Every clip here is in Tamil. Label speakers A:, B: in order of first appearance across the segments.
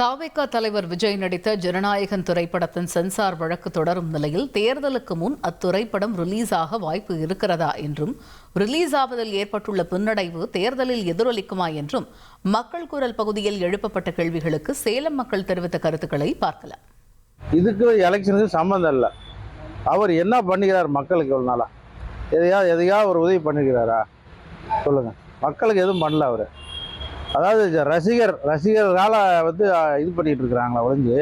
A: தாவேகா தலைவர் விஜய் நடித்த ஜனநாயகன் திரைப்படத்தின் சென்சார் வழக்கு தொடரும் நிலையில் தேர்தலுக்கு முன் அத்திரைப்படம் ரிலீஸ் ஆக வாய்ப்பு இருக்கிறதா என்றும் ரிலீஸ் ஆவதில் ஏற்பட்டுள்ள பின்னடைவு தேர்தலில் எதிரொலிக்குமா என்றும் மக்கள் குரல் பகுதியில் எழுப்பப்பட்ட கேள்விகளுக்கு சேலம் மக்கள் தெரிவித்த கருத்துக்களை பார்க்கலாம்.
B: இதுக்கு எலெக்ஷனுக்கு சம்மந்தம் இல்லை. அவர் என்ன பண்ணிக்கிறார் மக்களுக்கு இவ்வளோ நாளா? எதையா ஒரு உதவி பண்ணிக்கிறாரா சொல்லுங்க. மக்களுக்கு எதுவும் பண்ணல அவர். அதாவது ரசிகர்களால் இது பண்ணிட்டு இருக்கிறாங்களா ஒழிஞ்சு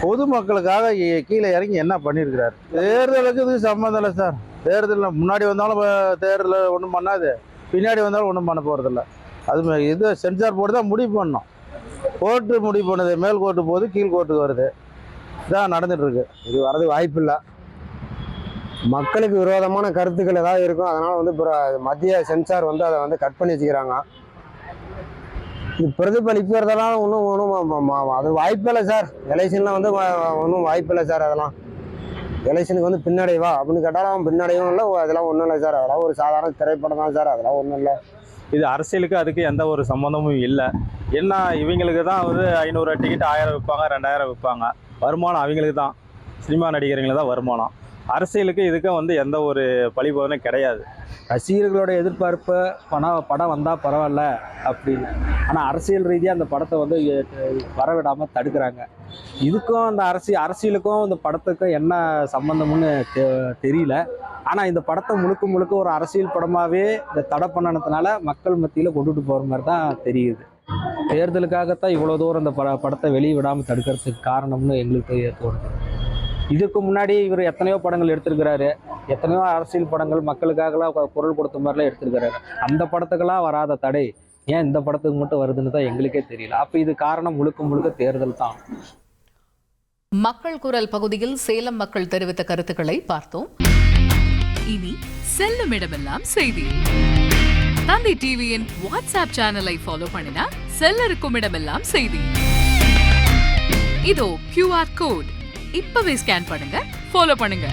B: பொதுமக்களுக்காக கீழே இறங்கி என்ன பண்ணியிருக்கிறார்? தேர்தலுக்கு இது சம்மந்தம் இல்லை சார். தேர்தலில் முன்னாடி வந்தாலும் தேர்தலில் ஒன்றும் பண்ணாது, பின்னாடி வந்தாலும் ஒன்றும் பண்ண போகிறதில்ல. அது இது சென்சார் போர்டு தான் முடிவு பண்ணோம். கோர்ட்டு முடிவு பண்ணுது, மேல் கோர்ட்டு போகுது, கீழ் கோர்ட்டுக்கு வருது. இதான் நடந்துட்டு இருக்கு.
C: இது வரது வாய்ப்பு இல்லை. மக்களுக்கு விரோதமான கருத்துக்கள் ஏதாவது இருக்கும். அதனால் மத்திய சென்சார் அதை கட் பண்ணி வச்சுக்கிறாங்க. இது பிரதிபலிக்கிறதெல்லாம் ஒன்றும் அது வாய்ப்பு இல்லை சார். எலெக்ஷன்லாம் ஒன்றும் வாய்ப்பு இல்லை சார். அதெல்லாம் எலெக்ஷனுக்கு பின்னடைவா அப்படின்னு கேட்டாலும் அவன் பின்னடைவும் இல்லை, அதெல்லாம் ஒன்றும் இல்லை சார். அதெல்லாம் ஒரு சாதாரண திரைப்படம் தான் சார். அதெல்லாம் ஒன்றும் இல்லை.
D: இது அரசியலுக்கு அதுக்கு எந்த ஒரு சம்மந்தமும் இல்லை. என்ன இவங்களுக்கு தான் 500 டிக்கெட் 1000 விற்பாங்க, 2000 விற்பாங்க. வருமானம் அவங்களுக்கு தான், சினிமா நடிகர்களுக்கு தான் வருமானம். அரசியலுக்கு இதுக்கு எந்த ஒரு பழிபோதனும் கிடையாது.
E: ரசிகர்களோட எதிர்பார்ப்பு படம் வந்தால் பரவாயில்ல அப்படின்னு. ஆனால் அரசியல் ரீதியாக அந்த படத்தை வரவிடாமல் தடுக்கிறாங்க. இதுக்கும் அந்த அரசியலுக்கும் இந்த படத்துக்கும் என்ன சம்பந்தம்னு தெரியல. ஆனால் இந்த படத்தை முழுக்க ஒரு அரசியல் படமாகவே இந்த தடை பண்ணனதுனால மக்கள் மத்தியில் கொண்டுட்டு போகிற மாதிரி தான் தெரியுது. தேர்தலுக்காகத்தான் இவ்வளோ தூரம் இந்த படத்தை வெளியே விடாமல் தடுக்கிறதுக்கு காரணம்னு எங்களுக்கு தோணுது. இதுக்கு முன்னாடி இவர் எத்தனையோ படங்கள் எடுத்திருக்கிறாரு, எத்தனையோ அரசியல் படங்கள் மக்களுக்காகலாம் குரல் கொடுத்த மாதிரிலாம் எடுத்திருக்கிறாரு. அந்த படத்துக்கெல்லாம் வராத தடை ஏன் இந்த படத்துக்கு மட்டும் வருதுன்னு தான் எங்களுக்கே தெரியல. அப்போ இது காரணம் முழுக்க தேர்தல் தான்.
A: மக்கள் குரல் பகுதியில் சேலம் மக்கள் தெரிவித்த கருத்துக்களை பார்த்தோம்.
F: இனி செல்லும் இடமெல்லாம் செய்தி. தந்தை டிவியின் வாட்ஸ்அப் சேனலை ஃபாலோ பண்ணினா செல்ல இருக்கும் இடமெல்லாம் செய்தி. இதோ QR கோட் இப்பவே ஸ்கேன் பண்ணுங்க, ஃபாலோ பண்ணுங்க.